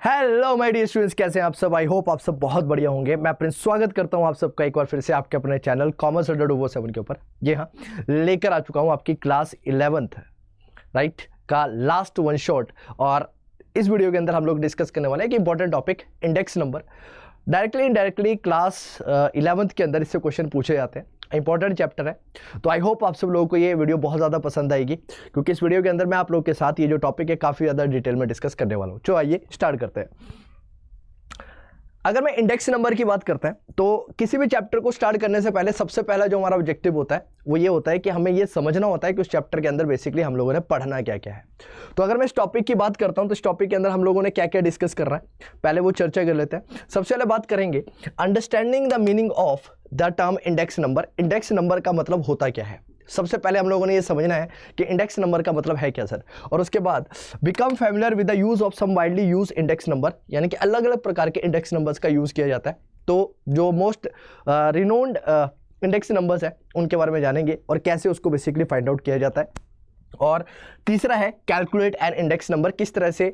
Hello my dear students, कैसे हैं आप सब। आई होप आप सब बहुत बढ़िया होंगे। मैं प्रिंस स्वागत करता हूं आप सबका एक बार फिर से आपके अपने चैनल कॉमर्स अड्डा 247 के ऊपर। जी हाँ, लेकर आ चुका हूं आपकी क्लास 11th राइट का लास्ट वन शॉट। और इस वीडियो के अंदर हम लोग डिस्कस करने वाले हैं कि important topic index number. Directly indirectly class 11th के अंदर इससे क्वेश्चन पूछे जाते हैं। इंपॉर्टेंट चैप्टर है, तो आई होप आप सब लोगों को ये वीडियो बहुत ज़्यादा पसंद आएगी, क्योंकि इस वीडियो के अंदर मैं आप लोगों के साथ ये जो टॉपिक है काफ़ी ज़्यादा डिटेल में डिस्कस करने वाला हूँ। चलो आइए स्टार्ट करते हैं। अगर मैं इंडेक्स नंबर की बात करते हैं तो किसी भी चैप्टर को स्टार्ट करने से पहले सबसे पहला जो हमारा ऑब्जेक्टिव होता है वो ये होता है कि हमें ये समझना होता है कि उस चैप्टर के अंदर बेसिकली हम लोगों ने पढ़ना क्या क्या है। तो अगर मैं इस टॉपिक की बात करता हूं तो इस टॉपिक के अंदर हम लोगों ने क्या क्या डिस्कस कर रहा है, पहले वो चर्चा कर लेते हैं। सबसे पहले बात करेंगे understanding the meaning of the term index number. Index number का मतलब होता क्या है, सबसे पहले हम लोगों ने ये समझना है कि इंडेक्स नंबर का मतलब है क्या सर। और उसके बाद become familiar with the use of some widely use index number, यानी कि अलग अलग प्रकार के इंडेक्स नंबर्स का यूज किया जाता है। तो जो मोस्ट रिनोन्ड इंडेक्स नंबर्स है उनके बारे में जानेंगे और कैसे उसको बेसिकली फाइंड आउट किया जाता है। और तीसरा है कैलकुलेट एन इंडेक्स नंबर, किस तरह से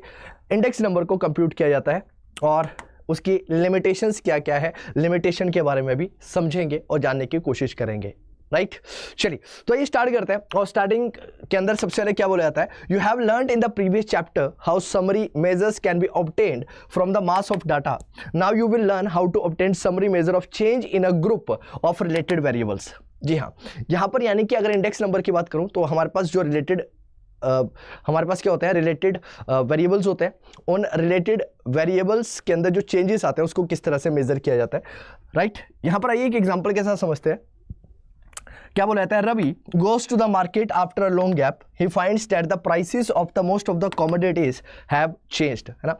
इंडेक्स नंबर को कंप्यूट किया जाता है और उसकी लिमिटेशंस क्या क्या है, लिमिटेशन के बारे में भी समझेंगे और जानने की कोशिश करेंगे। राइट, चलिए तो ये स्टार्ट करते हैं। और स्टार्टिंग के अंदर सबसे पहले क्या बोला जाता है, you have learned in the previous chapter how summary measures can be obtained from the mass of data. Now you will learn how to obtain summary measure of change in a group of related variables. जी हाँ, यहाँ पर यानी कि अगर index number की बात करूँ तो हमारे पास जो रिलेटेड हमारे पास क्या होता है, रिलेटेड वेरिएबल्स होते हैं। उन रिलेटेड वेरिएबल्स के अंदर जो चेंजेस आते हैं उसको किस तरह से मेजर किया जाता है। राइट, यहाँ पर आइए एक एग्जांपल के साथ समझते हैं। क्या बोला जाता है, Ravi goes to the market after a long gap, he finds that the prices of the most of the commodities have changed, है ना।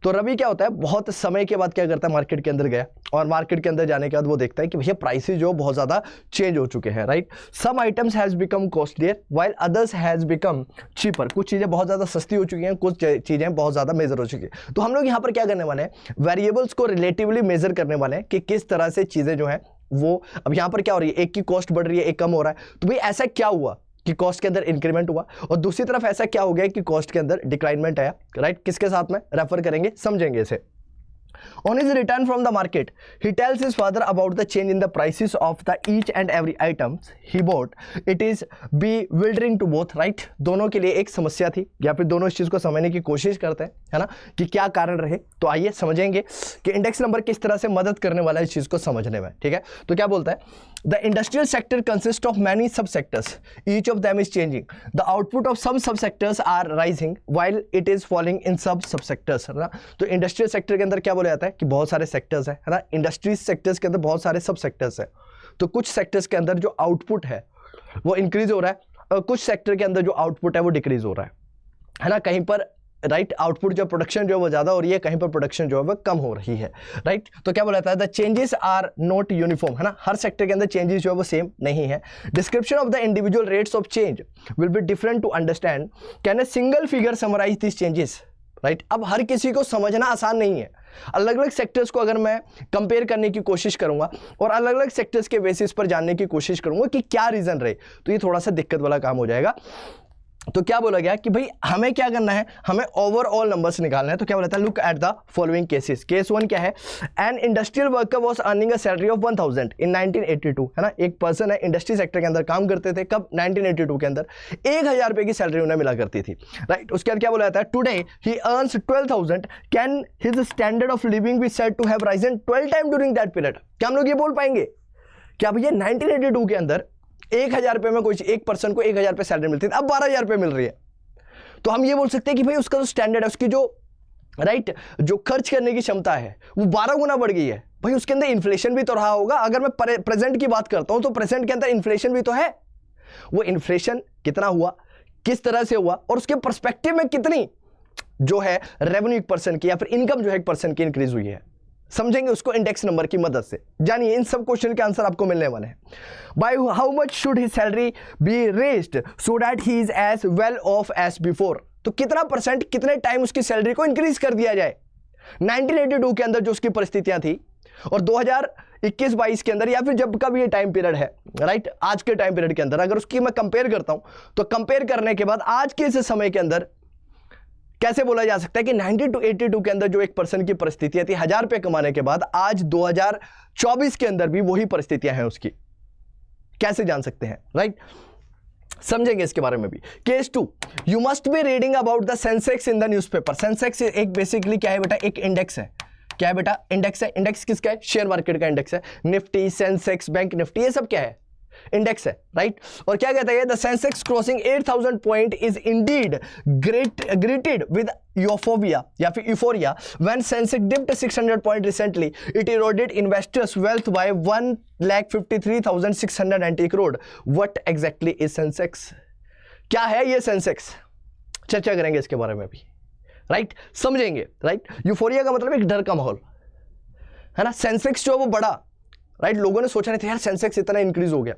तो रवि क्या होता है, बहुत समय के बाद क्या करता है, मार्केट के अंदर गया और मार्केट के अंदर जाने के बाद वो देखता है कि भैया प्राइसेस जो बहुत ज़्यादा चेंज हो चुके हैं। Right, some items has become costlier while others has become cheaper. कुछ चीज़ें बहुत ज़्यादा सस्ती हो चुकी हैं, कुछ चीज़ें बहुत ज़्यादा मेजर हो चुकी हैं। तो हम लोग यहाँ पर क्या करने वाले हैं, वेरिएबल्स को रिलेटिवली मेजर करने वाले हैं कि किस तरह से चीज़ें जो हैं वो, अब यहाँ पर क्या हो रही है, एक की कॉस्ट बढ़ रही है, एक कम हो रहा है। तो भाई ऐसा क्या हुआ कि कॉस्ट के अंदर इंक्रीमेंट हुआ और दूसरी तरफ ऐसा क्या हो गया कि कॉस्ट के अंदर डिक्लाइनमेंट आया। राइट, किसके साथ में रेफर करेंगे, समझेंगे इसे। On his return from the market, he tells his father about the change in the prices of the each and every items he bought. It is bewildering to both, right? दोनों के लिए एक समस्या थी, या फिर दोनों इस चीज़ को समझने की कोशिश करते हैं, है ना, कि क्या कारण रहे। तो आइए समझेंगे कि इंडेक्स नंबर किस तरह से मदद करने वाला है इस चीज़ को समझने में। ठीक है, तो क्या बोलता है, the industrial sector consist of many sub sectors, each of them is changing, the output of some sub sectors are rising while it is falling in sub sub sectors, है ना। तो इंडस्ट्रियल सेक्टर के अंदर क्या बोला जाता है कि बहुत सारे सेक्टर्स है ना, इंडस्ट्रीज सेक्टर्स के अंदर बहुत सारे सब सेक्टर्स है। तो कुछ सेक्टर्स के अंदर जो आउटपुट है वो इंक्रीज हो रहा है और कुछ सेक्टर के अंदर जो आउटपुट है वो डिक्रीज हो रहा है ना। कहीं पर राइट आउटपुट जो प्रोडक्शन जो है वो ज्यादा हो रही है, कहीं पर प्रोडक्शन जो है वो कम हो रही है। राइट, तो क्या बोला जाता है, the changes are not uniform, है ना, हर सेक्टर के अंदर चेंजेस जो है वो सेम नहीं है। Description of the individual rates of change will be different to understand, can a single figure summarize this changes. Right, अब हर किसी को समझना आसान नहीं है। अलग अलग सेक्टर्स को अगर मैं कंपेयर करने की कोशिश करूंगा और अलग अलग सेक्टर्स के बेसिस पर जानने की कोशिश करूंगा कि क्या रीजन रहे, तो ये थोड़ा सा दिक्कत वाला काम हो जाएगा। तो क्या बोला गया कि भाई हमें क्या करना है, हमें ओवरऑल नंबर्स निकालना है। तो क्या बोला था, look at the following cases. Case 1 क्या है, an industrial worker was earning a salary of 1000 इन 1982, है ना। एक पर्सन है, इंडस्ट्री सेक्टर के अंदर काम करते थे, कब, 1982 के अंदर 1000 रुपए की सैलरी उन्हें मिला करती थी। राइट, उसके बाद क्या बोला जाता है, today he earns 12000, can his standard of living be said to have risen 12 time during that period. क्या हम लोग ये बोल पाएंगे क्या भैया 1982 के अंदर 1000 रुपये में कोई एक पर्सन को 1000 रुपये सैलरी मिलती थी, अब 12000 रुपये मिल रही है। तो हम ये बोल सकते हैं कि भाई उसका जो स्टैंडर्ड है, उसकी जो राइट जो खर्च करने की क्षमता है वो 12 गुना बढ़ गई है। भाई उसके अंदर इन्फ्लेशन भी तो रहा होगा। अगर मैं प्रेजेंट की बात करता हूं तो प्रेजेंट के अंदर इन्फ्लेशन भी तो है। वो इन्फ्लेशन कितना हुआ, किस तरह से हुआ और उसके पर्सपेक्टिव में कितनी जो है रेवेन्यू एक पर्सन की या फिर इनकम जो है एक पर्सन की इंक्रीज हुई है, समझेंगे उसको इंडेक्स नंबर की मदद से। जानिए इन सब क्वेश्चन के आंसर आपको मिलने वाले हैं। By how much should his salary be raised so that he is as well off as before. तो कितना परसेंट, कितने टाइम उसकी सैलरी को इंक्रीज कर दिया जाए 1982 के अंदर जो उसकी परिस्थितियां थी और 2021-22 के अंदर या फिर जब का भी ये टाइम पीरियड है, राइट, आज के टाइम पीरियड के अंदर अगर उसकी मैं कंपेयर करता हूं तो कंपेयर करने के बाद आज के इस समय के अंदर कैसे बोला जा सकता है कि 90 to 82 के अंदर जो एक पर्सन की परिस्थितियां थी 1000 रुपए कमाने के बाद, आज 2024 के अंदर भी वही परिस्थितियां हैं उसकी? कैसे जान सकते हैं? राइट, समझेंगे इसके बारे में भी। Case 2, you must be reading about the Sensex in the newspaper. Sensex एक बेसिकली क्या है बेटा? एक इंडेक्स है। क्या है बेटा? इंडेक्स है। इंडेक्स किसका है? शेयर मार्केट का इंडेक्स है। निफ्टी, सेंसेक्स, बैंक निफ्टी, ये सब क्या है? इंडेक्स है, राइट। और क्या कहता है? The Sensex crossing 8000 point is indeed greeted with euphobia या फिर euphoria when Sensex dipped 600 point recently it eroded investors wealth by 1,53,690 crore. What exactly is Sensex? क्या है ये सेंसेक्स? चर्चा करेंगे इसके बारे में भी, राइट, समझेंगे, राइट। यूफोरिया का मतलब एक डर का माहौल है ना। सेंसेक्स जो है वो बढ़ा, राइट, लोगों ने सोचा नहीं था यार सेंसेक्स इतना इंक्रीज हो गया,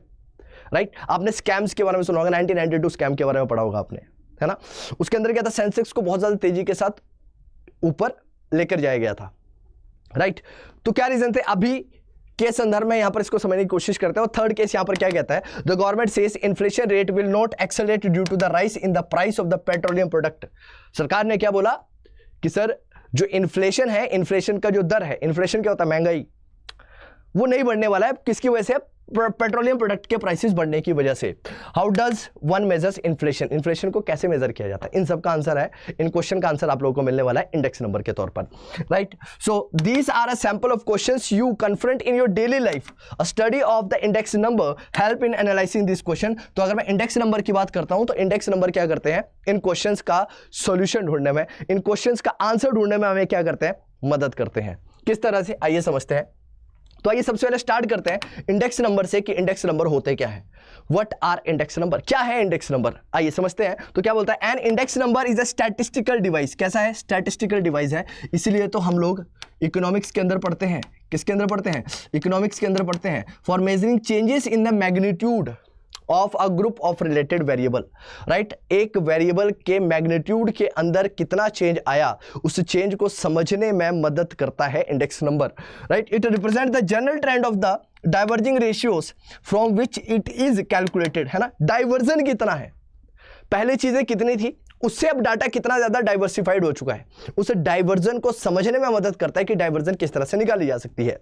राइट। आपने स्कैम्स के बारे में सुना होगा, 1992 स्कैम के बारे में पढ़ा होगा आपने, है ना। उसके अंदर क्या था? सेंसेक्स को बहुत ज्यादा तेजी के साथ ऊपर लेकर जाया गया था, राइट। तो क्या रीजन थे? अभी के संदर्भ में यहां पर इसको समझने की कोशिश करते हैं। और थर्ड केस यहां पर क्या कहता है? The government says inflation rate will not accelerate due to the rise in the price of the petroleum product. सरकार ने क्या बोला कि सर जो इन्फ्लेशन है, इन्फ्लेशन का जो दर है, इन्फ्लेशन क्या होता है? महंगाई, वो नहीं बढ़ने वाला है। किसकी वजह से? पेट्रोलियम प्रोडक्ट के प्राइसेस बढ़ने की वजह से। How does one measures inflation? Inflation को कैसे मेजर किया जाता है? इन सब का आंसर है, इन क्वेश्चन का आंसर आप लोगों को मिलने वाला है इंडेक्स नंबर के तौर पर, right. So these are a sample of questions you confront in your daily life. A study of the index number help in analysing this question. तो अगर मैं इंडेक्स नंबर की बात करता हूं तो इंडेक्स नंबर क्या करते हैं? इन क्वेश्चंस का सॉल्यूशन ढूंढने में, इन क्वेश्चंस का आंसर ढूंढने में हमें क्या करते हैं? मदद करते हैं। किस तरह से? आइए समझते हैं। तो आइए सबसे पहले स्टार्ट करते हैं इंडेक्स नंबर से कि इंडेक्स नंबर होते क्या है। What are index number? क्या है इंडेक्स नंबर? आइए समझते हैं। तो क्या बोलता है? An index number is a statistical device. कैसा है? स्टैटिस्टिकल डिवाइस है। इसीलिए तो हम लोग इकोनॉमिक्स के अंदर पढ़ते हैं। किसके अंदर पढ़ते हैं? इकोनॉमिक्स के अंदर पढ़ते हैं। For measuring changes in the magnitude of a group of related variable, right. एक वेरिएबल के मैग्नीट्यूड के अंदर कितना चेंज आया, उस चेंज को समझने में मदद करता है index number, right. It represent the general trend of the diverging ratios from which it is calculated, है ना। डाइवर्जन कितना है, पहले चीजें कितनी थी, उससे अब डाटा कितना ज्यादा डाइवर्सिफाइड हो चुका है, उस डाइवर्जन को समझने में मदद करता है कि डाइवर्जन किस तरह से निकाली जा सकती है।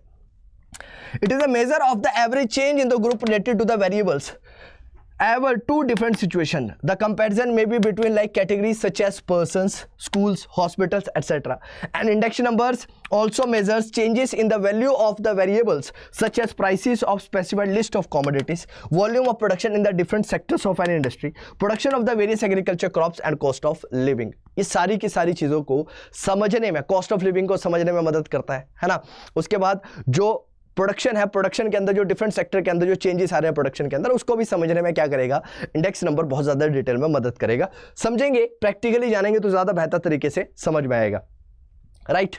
It is a measure of the average change in the group related to the variables ever two different situation. The comparison may be between like categories such as persons, schools, hospitals, etc. And index numbers also measures changes in the value of the variables such as prices of specified list of commodities, volume of production in the different sectors of an industry, production of the various agriculture crops and cost of living. ये सारी की सारी चीज़ों को समझने में, cost of living को समझने में मदद करता है ना। उसके बाद जो प्रोडक्शन है, प्रोडक्शन के अंदर जो डिफरेंट सेक्टर के अंदर जो चेंजेस आ रहे हैं प्रोडक्शन के अंदर, उसको भी समझने में क्या करेगा? इंडेक्स नंबर बहुत ज़्यादा डिटेल में मदद करेगा। समझेंगे, प्रैक्टिकली जानेंगे तो ज़्यादा बेहतर तरीके से समझ में आएगा, right.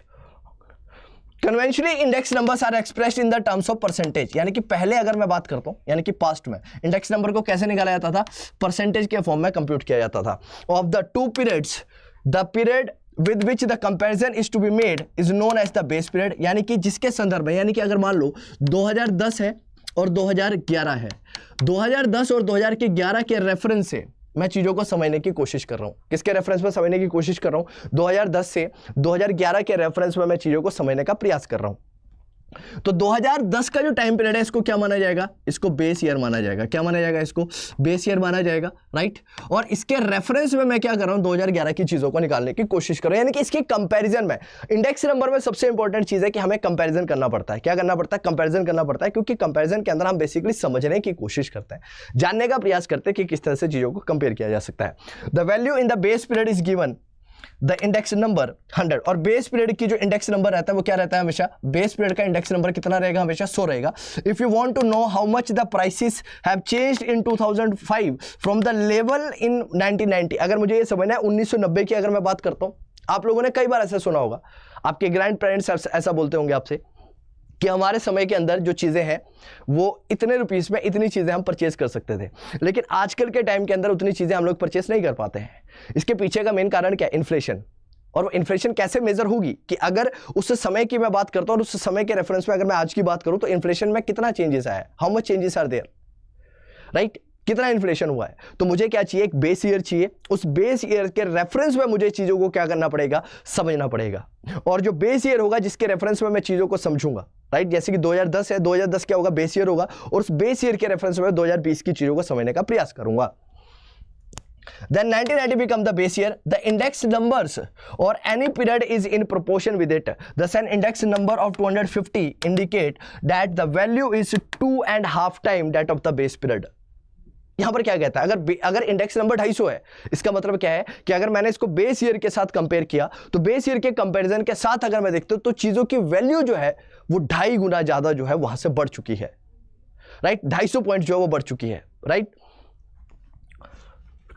Conventionally index numbers are expressed in the terms of percentage. यानी कि पहले अगर मैं बात करता हूँ, यानी कि पास्ट में इंडेक्स नंबर को कैसे निकाला जाता था? परसेंटेज के फॉर्म में कंप्यूट किया जाता था। Of the two periods, the period with which the comparison is to be made is known as the base period। यानी कि जिसके संदर्भ में, यानी कि अगर मान लो 2010 है और 2011 है, 2010 और 2011 के रेफरेंस से मैं चीज़ों को समझने की कोशिश कर रहा हूँ। किसके रेफरेंस में समझने की कोशिश कर रहा हूँ? 2010 से 2011 के रेफरेंस में मैं चीज़ों को समझने का प्रयास कर रहा हूँ। तो 2010 का जो टाइम पीरियड है इसको क्या माना जाएगा? इसको बेस ईयर माना जाएगा। क्या माना जाएगा? इसको बेस ईयर माना जाएगा, राइट। और इसके रेफरेंस में मैं क्या कर रहा हूं? 2011 की चीजों को निकालने की कोशिश कर रहा हूं। यानी कि इसके कंपैरिजन में इंडेक्स नंबर में सबसे इंपॉर्टेंट चीज है कि हमें कंपैरिजन करना पड़ता है। क्या करना पड़ता है? कंपैरिजन करना पड़ता है, क्योंकि कंपैरिजन के अंदर हम बेसिकली समझने की कोशिश करते हैं, जानने का प्रयास करते हैं कि किस तरह से चीजों को कंपेयर किया जा सकता है। The value in the base period is given the index number 100। और बेस पीरियड की जो इंडेक्स नंबर रहता है वो क्या रहता है? हमेशा बेस पीरियड का इंडेक्स नंबर कितना रहेगा? हमेशा 100 रहेगा। If you want to know how much the prices have changed in 2005 from the level in 1990, अगर मुझे ये समझना है 1990 की अगर मैं बात करता हूँ, आप लोगों ने कई बार ऐसा सुना होगा, आपके ग्रैंड पेरेंट्स ऐसा बोलते होंगे आपसे कि हमारे समय के अंदर जो चीज़ें हैं वो इतने रुपीस में इतनी चीज़ें हम परचेज कर सकते थे, लेकिन आजकल के टाइम के अंदर उतनी चीज़ें हम लोग परचेज नहीं कर पाते हैं। इसके पीछे का मेन कारण क्या है? इन्फ्लेशन। और वो इन्फ्लेशन कैसे मेजर होगी कि अगर उस समय की मैं बात करता हूँ और उस समय के रेफरेंस में अगर मैं आज की बात करूँ तो इन्फ्लेशन में कितना चेंजेस आया है, how much changes are there, right. कितना इन्फ्लेशन हुआ है, तो मुझे क्या चाहिए, एक बेस ईयर चाहिए। उस बेस ईयर के रेफरेंस में मुझे चीजों को क्या करना पड़ेगा, समझना पड़ेगा। और जो बेस ईयर होगा जिसके रेफरेंस में मैं चीजों को समझूंगा, राइट, जैसे कि 2010 है, 2010 क्या होगा, बेस ईयर होगा, और उस बेस ईयर के रेफरेंस में 2020 की चीजों को समझने का प्रयास करूंगा। Then 1990 become the base year. The index numbers or any period is in proportion with it. Thus an index number of 250 indicate that the value is 2.5 times that of the base period. यहां पर क्या कहता है, अगर index number 250 है, इसका मतलब क्या है कि अगर मैंने इसको बेस ईयर के साथ कंपेयर किया, तो बेस ईयर के कंपैरिजन के साथ अगर मैं देखता हूं तो चीजों की वैल्यू जो है वो 2.5 गुना ज्यादा जो है वहां से बढ़ चुकी है, राइट, 250 पॉइंट जो है वो बढ़ चुकी है, right,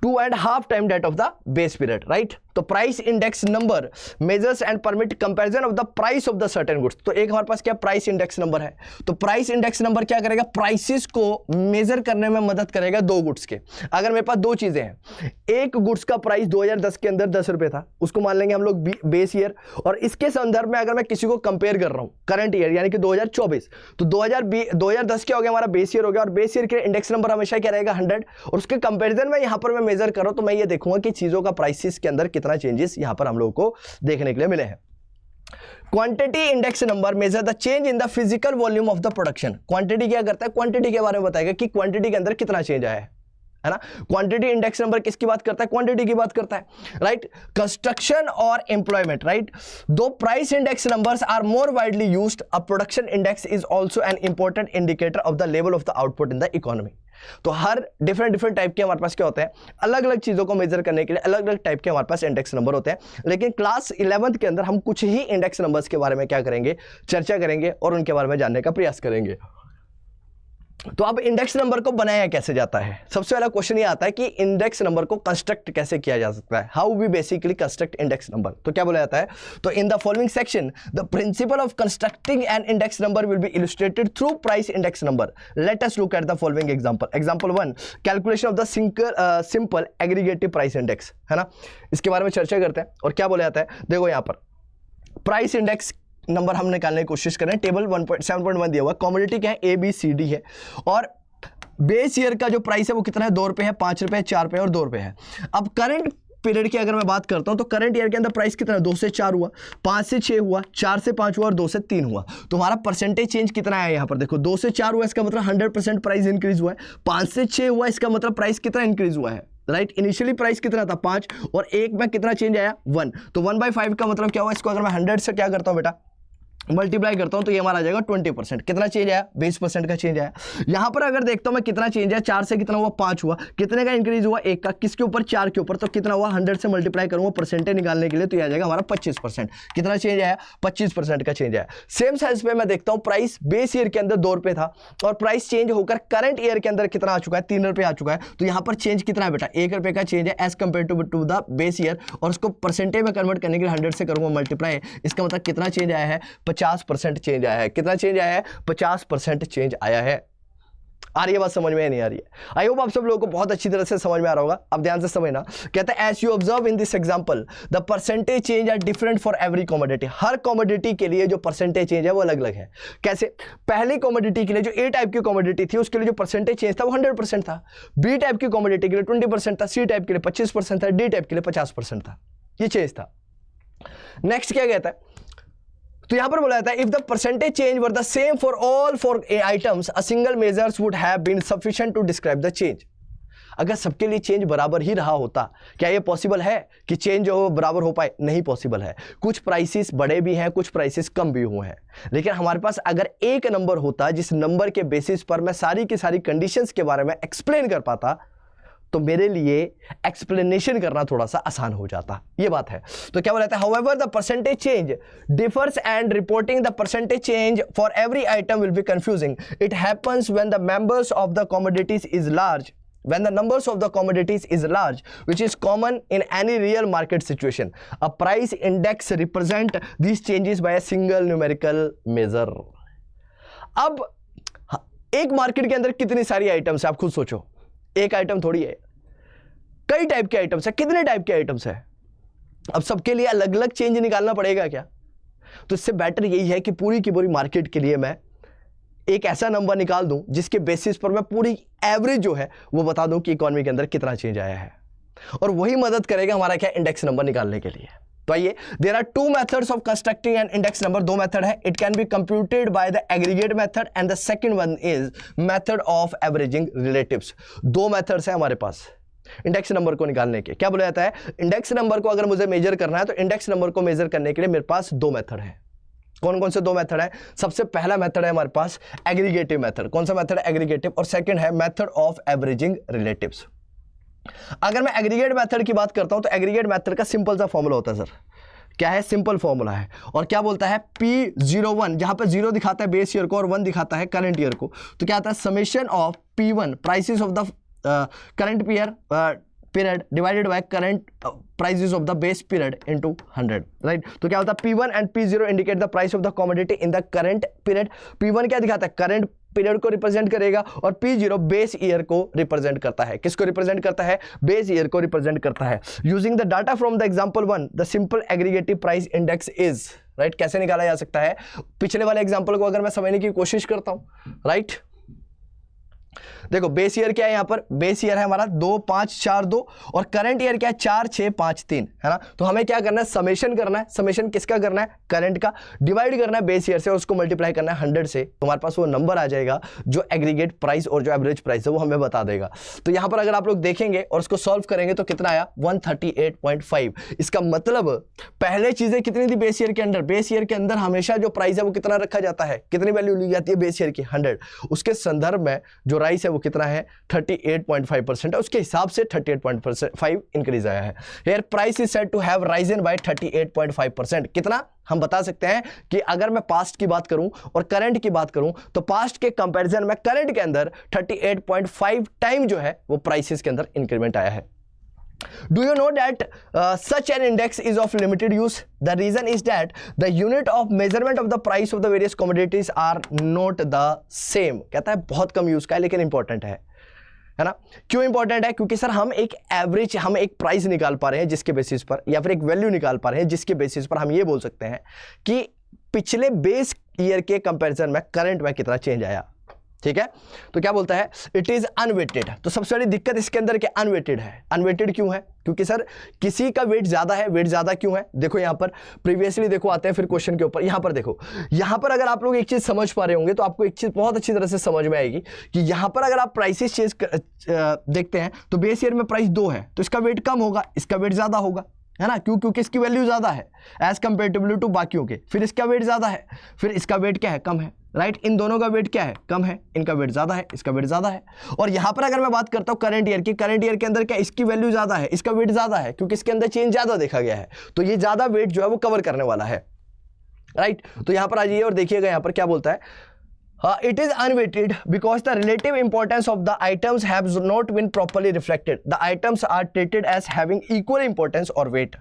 2.5 time that of the base period, right. तो price index number measures and permit comparison of the price of the certain goods. तो एक हमारे पास क्या प्राइस इंडेक्स नंबर है, तो प्राइस इंडेक्स नंबर क्या करेगा, प्राइसेस को मेजर करने में मदद करेगा दो गुड्स के। अगर मेरे पास दो चीजें हैं, एक गुड्स का प्राइस 2010 के अंदर 10 रुपए था, उसको मान लेंगे हम लोग बेस ईयर, और इसके संदर्भ में अगर मैं किसी को कंपेयर कर रहा हूं करंट ईयर यानी कि 2024, तो 2010 क्या हो गया, हमारा बेस ईयर हो गया, और बेस ईयर के इंडेक्स नंबर हमेशा क्या रहेगा 100, और उसके कंपेरिजन में यहां पर मैं मेजर कर रहा हूं, तो मैं ये देखूंगा कि चीजों का प्राइसेस के अंदर कितना चेंजेस यहां पर हम लोगों को देखने के लिए मिले हैं। Quantity index number measure the change in the physical volume of the production. Quantity क्या करता है, क्वांटिटी के बारे में बताएगा कि क्वांटिटी के अंदर कितना चेंज आया है ना। क्वांटिटी इंडेक्स नंबर किसकी बात करता है, क्वांटिटी की बात करता है, राइट। कंस्ट्रक्शन और एम्प्लॉयमेंट, राइट, दो price index numbers are more widely used, a production index is also an important indicator of the level of the output in the economy. तो हर डिफरेंट टाइप के हमारे पास क्या होते हैं, अलग अलग चीजों को मेजर करने के लिए अलग अलग टाइप के हमारे पास इंडेक्स नंबर होते हैं, लेकिन क्लास 11th के अंदर हम कुछ ही इंडेक्स नंबर्स के बारे में क्या करेंगे, चर्चा करेंगे और उनके बारे में जानने का प्रयास करेंगे। तो अब इंडेक्स नंबर को बनाया कैसे जाता है, सबसे पहला क्वेश्चन ये आता है कि इंडेक्स नंबर को कंस्ट्रक्ट कैसे किया जा सकता है, how we basically construct index number. तो क्या बोला जाता है, तो in the following section the principle of constructing an index number will be illustrated through price index number. Let us look at the following example. Example 1, calculation of the simple aggregative price index, है ना, इसके बारे में चर्चा करते हैं। और क्या बोला जाता है, देखो यहाँ पर प्राइस इंडेक्स नंबर हम निकालने की कोशिश करें, टेबल 7.1 दिया हुआ, कमोडिटी क्या है, ए बी सी डी है, और बेस ईयर का जो प्राइस है वो कितना है, 2 रुपए है, 5 रुपए, 4 रुपए और 2 रुपए है। अब करंट पीरियड की अगर मैं बात करता हूं तो करंट ईयर के अंदर प्राइस कितना है, 2 से 4 हुआ, 5 से 6 हुआ, 4 से 5 हुआ और 2 से 3 हुआ। तो हमारा परसेंटेज चेंज कितना है, यहां पर देखो 2 से 4 हुआ, इसका मतलब 100% प्राइस इंक्रीज हुआ है, 5 से 6 हुआ, इसका मतलब प्राइस कितना इंक्रीज हुआ है, राइट। इनिशियली प्राइस कितना था 5, और एक में कितना चेंज आया 1, तो 1/5 का मतलब क्या हुआ, इसको अगर मैं 100 से क्या करता हूं बेटा, मल्टीप्लाई करता हूं, तो ये हमारा आ जाएगा 20%। कितना चेंज आया, 20% का चेंज आया। यहां पर अगर देखता हूं मैं कितना चेंज आया, 4 से कितना हुआ, 5 हुआ, कितने का इंक्रीज हुआ, 1 का, किसके ऊपर, 4 के ऊपर, तो कितना हुआ, 100 से मल्टीप्लाई करूंगा परसेंटेज निकालने के लिए, तो ये आ जाएगा हमारा 25%। कितना चेंज आया, 25% का चेंज आया। सेम साइज पे मैं देखता हूं प्राइस बेस ईयर के अंदर 2 रुपए था, और प्राइस चेंज होकर करंट ईयर के अंदर कितना आ चुका है, 3 रुपए आ चुका है। तो यहां पर चेंज कितना है बेटा, 1 रुपए का चेंज है as compare to the base year, और उसको परसेंटेज में कन्वर्ट करने के लिए 100 से करूंगा मल्टीप्लाई, इसका मतलब कितना चेंज आया है, 50% चेंज आया है। कितना चेंज आया है, 50% चेंज आया है। आ रही है बात समझ में, नहीं आ रही है? आई होप आप सब लोगों को बहुत अच्छी तरह से समझ में आ रहा होगा। अब ध्यान से समझना, कहते हैं as you observe in this example the percentage change are different for every commodity. हर कमोडिटी के लिए जो परसेंटेज चेंज है वो अलग अलग है। कैसे, पहली कमोडिटी के लिए जो ए टाइप की कमोडिटी थी उसके लिए जो परसेंटेज चेंज था वो 100% था, बी टाइप की कमोडिटी के लिए 20% था, सी टाइप के लिए 25% था, डी टाइप के लिए 50% था। ये चेंज था। नेक्स्ट क्या कहता है, तो यहां पर बोला जाता है if the percentage change were the same for all 4 items a single measures would have been sufficient to describe the change. अगर सबके लिए चेंज बराबर ही रहा होता, क्या ये पॉसिबल है कि चेंज जो बराबर हो पाए? नहीं पॉसिबल है। कुछ प्राइसेस बड़े भी हैं, कुछ प्राइसेस कम भी हुए हैं, लेकिन हमारे पास अगर एक नंबर होता जिस नंबर के बेसिस पर मैं सारी की सारी कंडीशंस के बारे में एक्सप्लेन कर पाता, तो मेरे लिए एक्सप्लेनेशन करना थोड़ा सा आसान हो जाता। ये बात है। तो क्या बोला जाता है, however the percentage change differs and reporting the percentage change for every item will be confusing. It happens when the members of the commodities is large, when the numbers of the commodities is large, which is common in any real market situation. A price index represent these changes by a single numerical measure. अब एक market के अंदर कितनी सारी items है, आप खुद सोचो। एक आइटम थोड़ी है, कई टाइप के आइटम्स है। कितने टाइप के आइटम्स है? अब सबके लिए अलग अलग चेंज निकालना पड़ेगा क्या? तो इससे बेटर यही है कि पूरी की पूरी मार्केट के लिए मैं एक ऐसा नंबर निकाल दूं जिसके बेसिस पर मैं पूरी एवरेज जो है वो बता दूं कि इकोनॉमी के अंदर कितना चेंज आया है, और वही मदद करेगा हमारा क्या इंडेक्स नंबर निकालने के लिए। तो आइए, there are two methods of constructing an index number. दो मेथड है, it can be computed by the aggregate method and the second one is method of averaging relatives. दो मेथड्स है हमारे पास इंडेक्स नंबर को निकालने के। क्या बोला जाता है, इंडेक्स नंबर को अगर मुझे मेजर करना है तो इंडेक्स नंबर को मेजर करने के लिए मेरे पास दो मेथड है। कौन कौन से दो मेथड है? सबसे पहला मेथड है हमारे पास एग्रीगेटिव मेथड। कौन सा मेथड है? एग्रीगेटिव। और सेकंड है मेथड ऑफ एवरेजिंग रिलेटिव्स। अगर मैं एग्रीगेट मेथड की बात करता हूं तो एग्रीगेट मेथड का सिंपल सा फॉर्मूला होता है सर। क्या है? सिंपल फॉर्मूला है। और क्या बोलता है? P01, जहां पे 0 दिखाता है बेस ईयर को और 1 दिखाता है करंट ईयर को, तो क्या आता है? Summation of P1 prices of the current period divided by current prices of the base period into 100, right. तो क्या होता है? P1 and P0 indicate the price of the commodity in the current period. P1 क्या दिखाता है? Current period को represent करेगा, और P0 बेस ईयर को रिप्रेजेंट करता है। किसको रिप्रेजेंट करता है? बेस ईयर को रिप्रेजेंट करता है। Using the data from the example 1 the simple aggregative price index is, right. कैसे निकाला जा सकता है? पिछले वाले एग्जांपल को अगर मैं समझने की कोशिश करता हूं, राइट। देखो बेस ईयर क्या है? यहां पर बेस ईयर है हमारा 2 5 4 2, और करंट ईयर क्या है? 4 6 5 3, है ना। तो हमें क्या करना है? समेशन करना है। समेशन किसका करना है? करंट का। डिवाइड करना है बेस ईयर से और उसको मल्टीप्लाई करना है 100 से, तो हमारे पास वो नंबर आ जाएगा जो एग्रीगेट प्राइस और जो एवरेज प्राइस है वो हमें बता देगा। तो यहां पर अगर आप लोग देखेंगे और उसको सॉल्व करेंगे तो कितना आया? 138.5। इसका मतलब पहले चीजें कितनी थी बेस ईयर के अंदर? बेस ईयर के अंदर हमेशा जो प्राइस है वो कितना रखा जाता है? कितनी वैल्यू ली जाती है बेस ईयर की? 100। उसके संदर्भ में जो राइस है वो कितना है? 38.5% है। उसके हिसाब से 38.5 इंक्रीज आया है। Here price is said to have risen by 38.5%। कितना? हम बता सकते हैं कि अगर मैं पास्ट की बात करूं और करंट की बात करूं तो पास्ट के कंपैरिजन में करंट के अंदर 38.5 टाइम जो है वो प्राइसेस के अंदर इंक्रीमेंट आया है। Do you know that such an index is of limited use? The reason is that the unit of measurement of the price of the various commodities are not the same. कहता है बहुत कम use का है लेकिन important है ना। क्यों important है? क्योंकि सर हम एक एवरेज, हम एक प्राइस निकाल पा रहे हैं जिसके बेसिस पर, या फिर एक वैल्यू निकाल पा रहे हैं जिसके बेसिस पर हम ये बोल सकते हैं कि पिछले बेस ईयर के कंपैरिजन में करंट में कितना चेंज आया। ठीक है, तो क्या बोलता है? It is unweighted. तो सबसे बड़ी दिक्कत इसके अंदर क्या? अनवेटेड है। अनवेटेड क्यों है? क्योंकि सर किसी का वेट ज्यादा है। वेट ज्यादा क्यों है? देखो यहां पर प्रीवियसली देखो आते हैं फिर क्वेश्चन के ऊपर। यहां पर देखो, यहां पर अगर आप लोग एक चीज समझ पा रहे होंगे तो आपको एक चीज बहुत अच्छी तरह से समझ में आएगी कि यहां पर अगर आप प्राइसेस चेंज देखते हैं तो बेस ईयर में प्राइस 2 है तो इसका वेट कम होगा, इसका वेट ज्यादा होगा, है ना। क्यों? क्योंकि इसकी वैल्यू ज्यादा है एज कंपेरेटिवली टू बाकियों के। फिर इसका वेट ज्यादा है, फिर इसका वेट क्या है? कम है, राइट। इन दोनों का वेट क्या है? कम है। इनका वेट ज्यादा है, इसका वेट ज्यादा है। और यहां पर अगर मैं बात करता हूं करंट ईयर की, करंट ईयर के अंदर क्या? इसकी वैल्यू ज्यादा है, इसका वेट ज्यादा है, क्योंकि इसके अंदर चेंज ज्यादा देखा गया है, तो ये ज्यादा वेट जो है वो कवर करने वाला है, राइट। तो यहां पर आ जाइए और देखिएगा यहां पर क्या बोलता है। It is unweighted because the relative importance of the items has not been properly reflected. The items are treated as having equal importance or weight.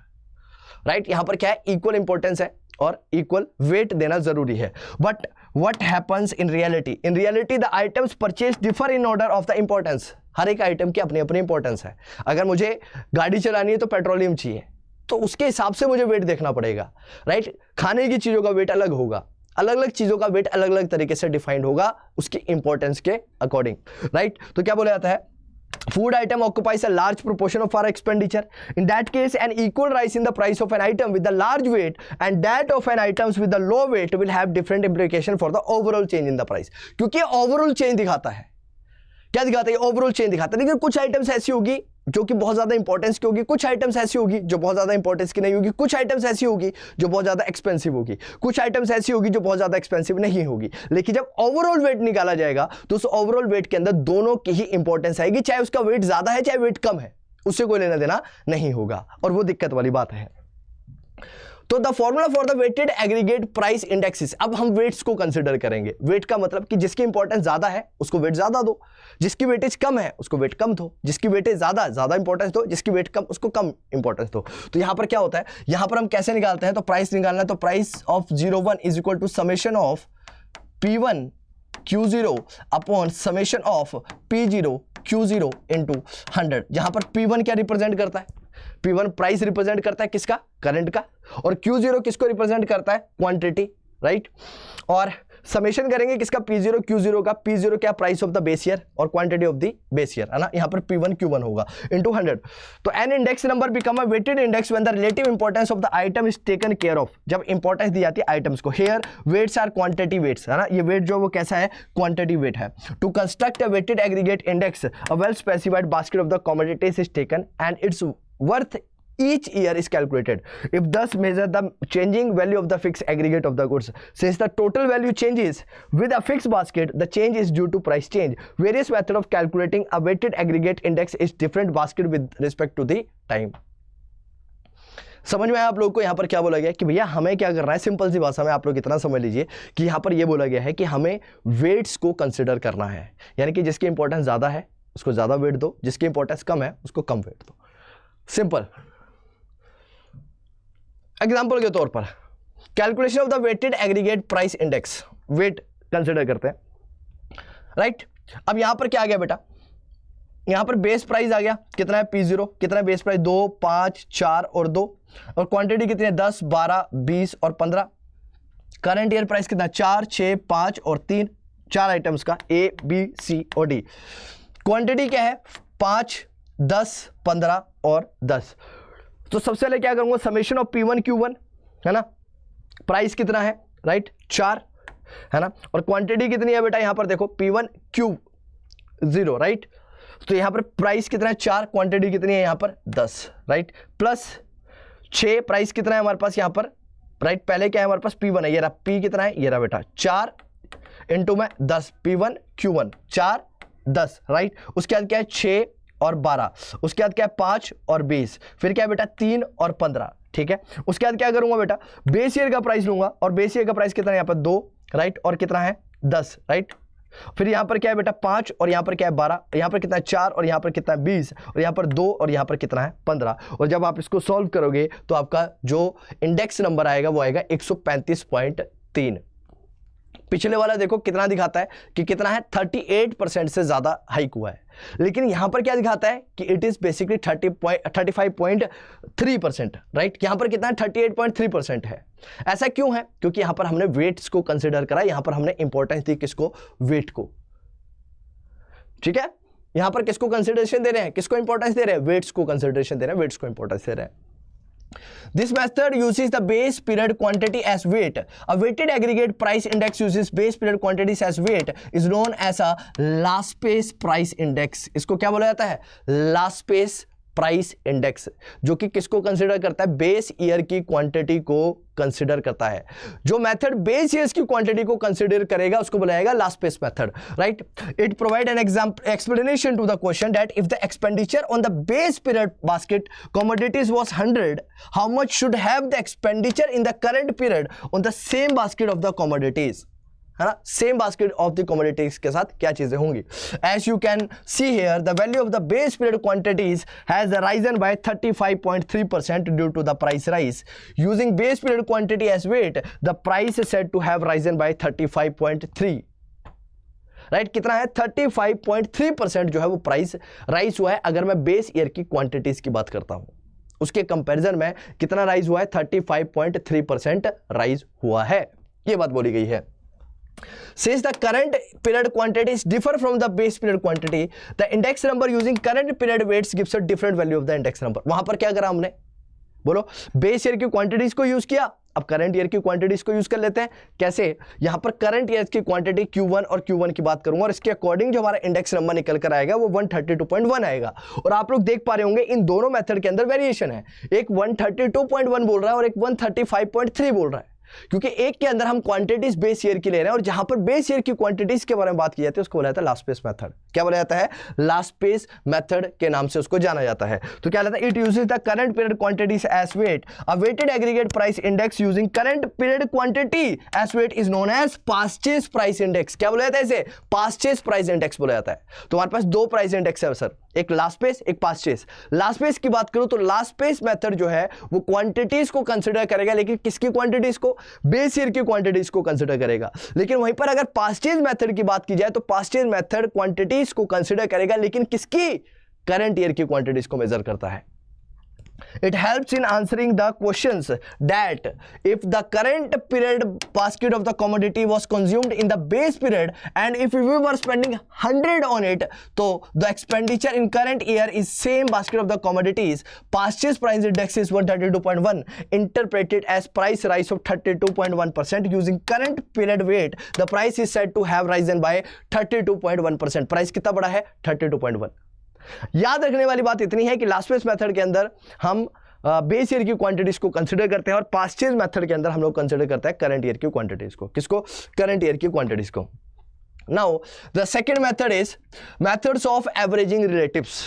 Right? यहाँ पर क्या है? Equal importance है और equal weight देना जरूरी है. But what happens in reality? In reality, the items purchased differ in order of the importance. हर एक आइटम की अपनी अपनी इंपॉर्टेंस है. अगर मुझे गाड़ी चलानी है तो पेट्रोलियम चाहिए, तो उसके हिसाब से मुझे वेट देखना पड़ेगा, राइट। खाने की चीजों का वेट अलग होगा, अलग अलग चीजों का वेट अलग अलग तरीके से डिफाइंड होगा उसकी इंपॉर्टेंस के अकॉर्डिंग, राइट। तो क्या बोला जाता है? Food item occupies a large proportion of our expenditure. In that case, an equal rise in the price of an item with the large weight and that of an items with the low weight will have different implication for the overall change in the price. क्योंकि overall change दिखाता है, क्या दिखाता है? Overall change दिखाता है। लेकिन कुछ आइटम्स ऐसी होगी जो कि बहुत ज्यादा इंपॉर्टेंस की होगी, कुछ आइटम्स ऐसी होगी जो बहुत ज्यादा इंपॉर्टेंस की नहीं होगी, कुछ आइटम्स ऐसी होगी जो बहुत ज्यादा एक्सपेंसिव होगी, कुछ आइटम्स ऐसी होगी जो बहुत ज्यादा एक्सपेंसिव नहीं होगी। लेकिन जब ओवरऑल वेट निकाला जाएगा तो उस ओवरऑल वेट के अंदर दोनों की ही इंपॉर्टेंस आएगी, चाहे उसका वेट ज्यादा है चाहे वेट कम है, उससे कोई लेना देना नहीं होगा, और वो दिक्कत वाली बात है। तो the formula for the weighted aggregate price indexes, अब हम वेट्स को कंसीडर करेंगे। वेट का मतलब कि जिसकी इंपॉर्टेंस ज्यादा है उसको वेट ज्यादा दो, जिसकी वेटेज कम है उसको वेट कम दो, जिसकी वेटेज ज्यादा इंपॉर्टेंस दो, जिसकी वेट कम उसको कम इंपॉर्टेंस दो। तो यहां पर क्या होता है? यहां पर हम कैसे निकालते हैं? तो प्राइस निकालना है तो price of 01 is equal to summation of P1 Q0 upon summation of P0 Q0 into 100, जहां पर P1 क्या रिप्रेजेंट करता है? P1 प्राइस रिप्रेजेंट करता है किसका? करंट का। और Q0 किसको रिप्रेजेंट करता है? Quantity, right. और समेशन करेंगे किसका, P0 Q0 का। P0 क्या, price of the base year और quantity of the base year, है ना। यहाँ पर P1 Q1 होगा इनटू 100। तो an index number become a weighted index when the relative importance of the item is taken care of. जब importance दी जाती है आइटम्स को। Here weights are quantity weights, है ना। ये वेट जो वो कैसा है, क्वांटिटी वेट है। To construct a weighted aggregate index a well specified basket of the commodities is taken and its worth each year is calculated. If thus measure the changing value of the fixed aggregate of the goods, since the total value changes with a fixed basket, the change is due to price change. Various method of calculating a weighted aggregate index is different basket with respect to the time. समझ में आया आप लोग को यहाँ पर क्या बोला गया कि भैया हमें क्या करना है। सिंपल सी भाषा में आप लोग इतना समझ लीजिए कि यहाँ पर ये बोला गया है कि हमें वेट्स को कंसिडर करना है, यानी कि जिसकी इंपॉर्टेंस ज़्यादा है उसको ज़्यादा वेट दो, जिसकी इंपॉर्टेंस कम है उसको कम वेट दो। सिंपल एग्जाम्पल के तौर पर calculation of the weighted aggregate price index, weight consider करते हैं, राइट। अब यहां पर क्या आ गया बेटा, यहां पर बेस प्राइस आ गया, कितना है P0, कितना है बेस प्राइस 2 5 4 और 2, और क्वांटिटी कितनी है 10 12 20 और 15। करंट ईयर प्राइस कितना 4 6 5 और 3, 4 आइटम्स का A B C और D। क्वांटिटी क्या है 5 10 15 और 10। तो सबसे पहले क्या करूंगा, समेशन ऑफ P1 Q1, है ना। प्राइस कितना है, राइट 4, है ना। और क्वांटिटी कितनी है बेटा, यहां पर देखो P1 Q0, राइट। तो यहां पर प्राइस कितना है 4, क्वांटिटी कितनी है यहां पर 10, राइट। प्लस 6, प्राइस कितना है हमारे पास यहां पर, राइट। पहले क्या है हमारे पास P1 है, ये रहा। P कितना है, ये रहा बेटा 4 इंटू में 10, P1 Q1 4 10, राइट। उसके बाद क्या है 6 और 12, उसके बाद क्या है 5 और 20, फिर क्या है बेटा 3 और 15, ठीक है। उसके बाद क्या करूंगा बेटा, बेस ईयर का प्राइस लूंगा, और बेस ईयर का प्राइस कितना है यहाँ पर 2, राइट, और कितना है 10, राइट। फिर यहाँ पर क्या है बेटा 5, और यहाँ पर क्या है 12, यहाँ पर कितना है 4, और यहाँ पर कितना है 20, और यहाँ पर 2, और यहाँ पर कितना है 15। और जब आप इसको सॉल्व करोगे तो आपका जो इंडेक्स नंबर आएगा वो आएगा 135.3। पिछले वाला देखो कितना दिखाता है कि कितना है 38% से ज्यादा हाइक हुआ है, लेकिन यहां पर क्या दिखाता है कि इट इज बेसिकली 35.3%, राइट। यहां पर कितना है 38.3% है। ऐसा क्यों है, क्योंकि यहां पर हमने वेट्स को कंसीडर करा, यहां पर हमने इंपॉर्टेंस दी किसको, वेट को, ठीक है। यहां पर किसको कंसिडरेशन दे रहे हैं, किसको इंपॉर्टेंस दे रहे हैं, वेट्स को कंसिडरेशन दे रहे हैं, वेट्स को इंपॉर्टेंस दे रहे हैं। This method uses the base period quantity as weight. A weighted aggregate price index uses base period quantities as weight is known as a Laspey's price index. इसको क्या बोला जाता है, Laspey's प्राइस इंडेक्स, जो कि किसको कंसिडर करता है, बेस ईयर की क्वांटिटी को कंसिडर करता है। जो मेथड बेस ईयर्स की क्वांटिटी को कंसिडर करेगा उसको बुलाएगा Laspeyres method, right. It provide an explanation to the question that if the expenditure on the base period basket commodities was 100, how much should have the expenditure in the current period on the same basket of the commodities, है ना। Same basket of the commodities के साथ क्या चीजें होंगी। As you can see here the value of the base period quantities has risen by 35.3% due to the price rise. Using base period quantity as weight the price is said to have risen by 35.3, right. कितना है 35.3% जो है वो price rise हुआ है। अगर मैं base year की क्वांटिटीज की बात करता हूं उसके कंपैरिजन में कितना राइज हुआ है, 35.3% राइज हुआ है, ये बात बोली गई है। Since the current period quantities differ from the base period quantity, the index number using current period weights gives a different value of the index number. वहां पर क्या करा हमने, बोलो, बेस ईयर की क्वांटिटीज को यूज किया, अब करंट ईयर की क्वांटिटीज को यूज कर लेते हैं। कैसे, यहां पर करंट ईयर की क्वांटिटी Q1 और Q1 की बात करूंगा और इसके अकॉर्डिंग जो हमारा इंडेक्स नंबर निकल कर आएगा वो 132.1 आएगा। और आप लोग देख पा रहे होंगे इन दोनों मेथड के अंदर वेरिएशन है, एक 132.1 बोल रहा है और एक 135.3 बोल रहा है, क्योंकि एक के अंदर हम क्वांटिटीज बेस ईयर की ले रहे हैं और जहां पर बेस ईयर की क्वांटिटीज के बारे में बात की जाती है उसको बोला जाता है लास्पेस मेथड। क्या बोला जाता है, लास्पेस मेथड के नाम से उसको जाना जाता है। तो क्या कहता है, it uses the current period quantities as weight. A weighted aggregate price index using current period quantity as weight is known as Paasche's price index. क्या बोला जाता है इसे, पास्चेस प्राइस इंडेक्स बोला जाता है। तो हमारे पास दो प्राइस इंडेक्स है सर, एक लास्पेस एक पास्चेस। लास्पेस की बात करूं तो लास्पेस मेथड जो है वो क्वांटिटीज को कंसीडर करेगा, लेकिन किसकी क्वांटिटीज को, बेस ईयर की क्वांटिटीज को कंसीडर करेगा। लेकिन वहीं पर अगर पास्चेस मेथड की बात की जाए तो पास्चेस मेथड क्वांटिटीज को कंसीडर करेगा, लेकिन किसकी, करंट ईयर की क्वांटिटीज को मेजर करता है। It helps in answering the questions that if the current period basket of the commodity was consumed in the base period and if we were spending 100 on it, so the expenditure in current year is same basket of the commodities. Purchase price index is 132.1, interpreted as price rise of 32.1% using current period weight. The price is said to have risen by 32.1%. Price कितना बड़ा है? 32.1. याद रखने वाली बात इतनी है कि लास्ट पेस मेथड के अंदर हम बेस ईयर की क्वांटिटीज को कंसीडर करते हैं और पास्ट ईयर मेथड के अंदर हम लोग कंसीडर करते हैं करंट ईयर की क्वांटिटीज को. किसको? करंट ईयर की क्वांटिटीज को. Now the second method is methods of averaging relatives.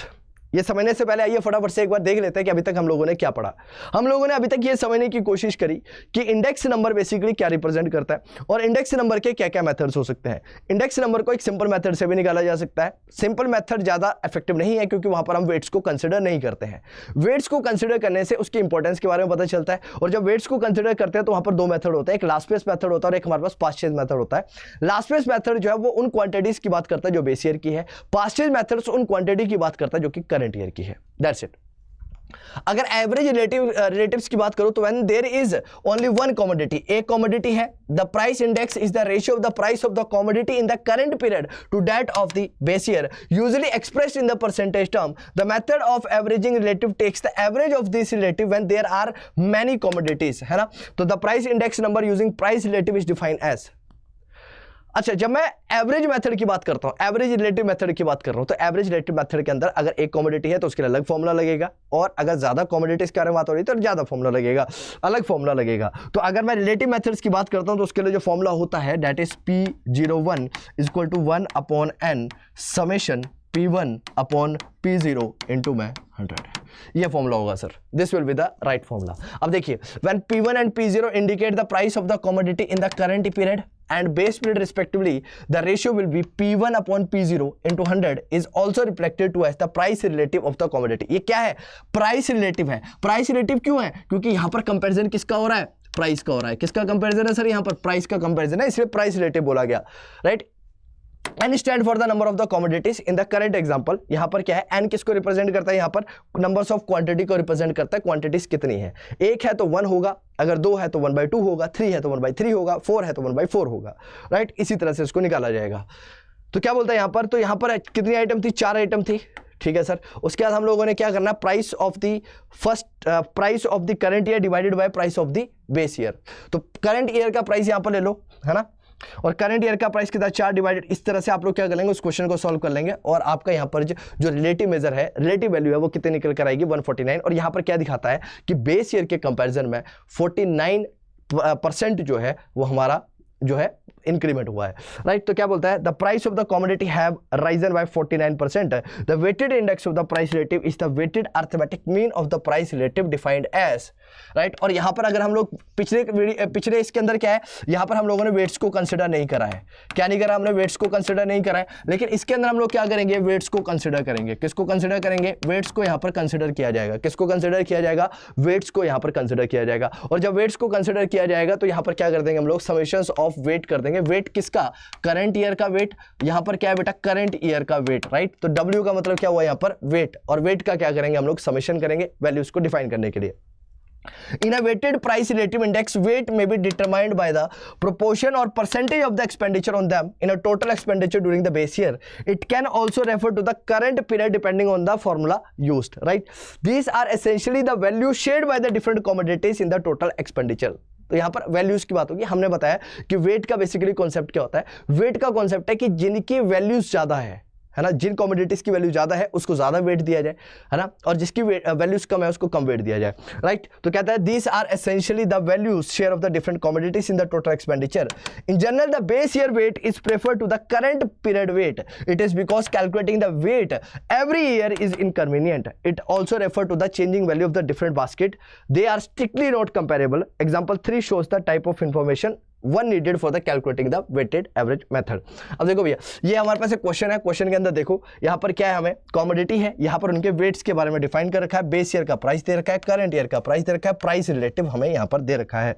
ये समझने से पहले आइए फटाफट से एक बार देख लेते हैं कि अभी तक हम लोगों ने क्या पढ़ा. हम लोगों ने अभी तक ये समझने की कोशिश करी कि इंडेक्स नंबर बेसिकली क्या रिप्रेजेंट करता है और इंडेक्स नंबर के क्या क्या मेथड्स हो सकते हैं. इंडेक्स नंबर को एक सिंपल मेथड से भी निकाला जा सकता है. सिंपल मेथड ज़्यादा इफेक्टिव नहीं है क्योंकि वहाँ पर हम वेट्स को कंसिडर नहीं करते हैं. वेट्स को कंसिडर करने से उसकी इंपॉर्टेंस के बारे में पता चलता है और जब वेट्स को कंसिडर करते हैं तो वहाँ पर दो मेथड होता है. एक लास्ट पेस मेथड होता है और एक हमारे पास पास्ट ईयर मेथड होता है. लास्ट पेस मेथड जो है वो उन क्वांटिटीज की बात करता है जो बेस ईयर की है. पास्ट ईयर मेथड उन क्वांटिटी की बात करता है जो कि करंट ईयर की है. That's it. अगर एवरेज रिलेटिव्स की बात करूं तो when there is only one commodity, एक कमोडिटी है, the price index is the ratio of the price of the commodity in the current period to that of the base year, usually expressed in the percentage term. The method of averaging relative takes the average of this relative when there are many commodities, है ना. तो the price index number using price relative is defined as. अच्छा, जब मैं average method की बात करता हूं, एवरेज रिलेटिव मेथड की बात कर रहा हूं, तो एवरेज रिलेटिव मेथड के अंदर अगर एक कमोडिटी है तो उसके लिए अलग फॉर्मूला लगेगा और अगर ज्यादा कमोडिटीज के बारे में बात हो रही है तो ज्यादा फॉर्मूला लगेगा, अलग फॉर्मूला लगेगा. तो अगर मैं रिलेटिव मेथड्स की बात करता हूं तो उसके लिए जो फॉर्मूला होता है that is P01 equal to 1/n summation P1 upon P0 into में 100. ये फॉर्मूला होगा sir. This will be the right formula. अब देखिए, when P1 and P0 indicate the price of the commodity in the current period and base period respectively, the ratio will be P1 upon P0 into 100 is also reflected to as the price relative of the commodity. ये क्या है? Price relative है. Price relative क्यों है? क्योंकि यहां पर comparison किसका हो रहा है? प्राइस का हो रहा है. किसका कंपैरिजन है सर? यहां पर प्राइस का कंपैरिजन है, इसलिए प्राइस रिलेटिव बोला गया, right. N stand for the number of the commodities in the current example. यहां पर क्या है? N किसको रिप्रेजेंट करता है? यहां पर नंबर्स ऑफ क्वांटिटी को रिप्रेजेंट करता है. क्वांटिटीज कितनी है? एक है तो 1 होगा, अगर 2 है तो 1/2 होगा, 3 है तो 1/3 होगा, 4 है तो 1/4 होगा, राइट. इसी तरह से इसको निकाला जाएगा. तो क्या बोलता है यहां पर? तो यहां पर कितनी आइटम थी? 4 आइटम थी, ठीक है सर. उसके बाद हम लोगों ने क्या करना? Price of the first price of the current year divided by price of the base year. तो करंट ईयर का प्राइस यहां पर ले लो, है ना, और करंट ईयर का प्राइस कितना? 4 डिवाइडेड. इस तरह से आप लोग क्या करेंगे? उस क्वेश्चन को सॉल्व कर लेंगे और आपका यहाँ पर जो रिलेटिव मेजर है, रिलेटिव वैल्यू है, वो कितने निकल कर आएगी? 149. और यहाँ पर क्या दिखाता है कि बेस ईयर के कंपैरिजन में 49% जो है वो हमारा जो है इंक्रीमेंट हुआ है, राइट. तो क्या बोलता है? The price of the commodity have risen by 49%. The weighted index of the price relative is the weighted arithmetic mean of the price relative defined as, right. और यहां पर अगर हम लोग पिछले इसके अंदर क्या है? यहां पर हम लोगों ने वेट्स को कंसिडर नहीं करा है. क्या नहीं करा? हमने वेट्स को कंसिडर नहीं करा है. लेकिन इसके अंदर हम लोग क्या करेंगे? वेट्स को कंसिडर करेंगे. किसको कंसिडर करेंगे? वेट्स को यहां पर कंसिडर किया जाएगा. किसको कंसिडर किया जाएगा? वेट्स को यहां पर कंसिडर किया जाएगा. और जब वेट्स को कंसिडर किया जाएगा तो यहां पर क्या कर देंगे हम लोग? समेशंस ऑफ वेट कर देंगे. वेट किसका? करंट ईयर का वेट. यहां पर क्या है बेटा? करंट ईयर का वेट, राइट. तो W का मतलब क्या हुआ यहां पर? वेट. और वेट का क्या करेंगे हम लोग? समेशन करेंगे वैल्यूज को डिफाइन करने के लिए. In a weighted price relative index, weight may be determined by the proportion or percentage of the expenditure on them in a total expenditure during the base year. It can also refer to the current period depending on the formula used, right? These are essentially the values shared by the different commodities in the total expenditure. तो यहाँ पर values की बात होगी. हमने बताया कि wait का बेसिकली कॉन्सेप्ट क्या होता है? वेट का कॉन्सेप्ट है कि जिनकी वैल्यूज ज्यादा है ना, जिन कमोडिटीज की वैल्यू ज्यादा है उसको ज्यादा वेट दिया जाए, है ना, और जिसकी वैल्यूज कम है उसको कम वेट दिया जाए, राइट. तो कहता है these are essentially the values share of the different commodities in the total expenditure. In general the base year weight is preferred to the current period weight. It is because calculating the weight every year is inconvenient. It also refer to the changing value of the different basket. They are strictly not comparable. Example 3 shows the type of information one needed for the calculating the weighted average method. अब देखो भैया, ये हमारे पास एक question है. Question के अंदर देखो यहाँ पर क्या है? हमें कमोडिटी है, यहाँ पर उनके वेट्स के बारे में डिफाइन कर रखा है, बेस ईयर का प्राइस दे रखा है, करंट ईयर का प्राइस दे रखा है, प्राइस रिलेटिव हमें यहाँ पर दे रखा है.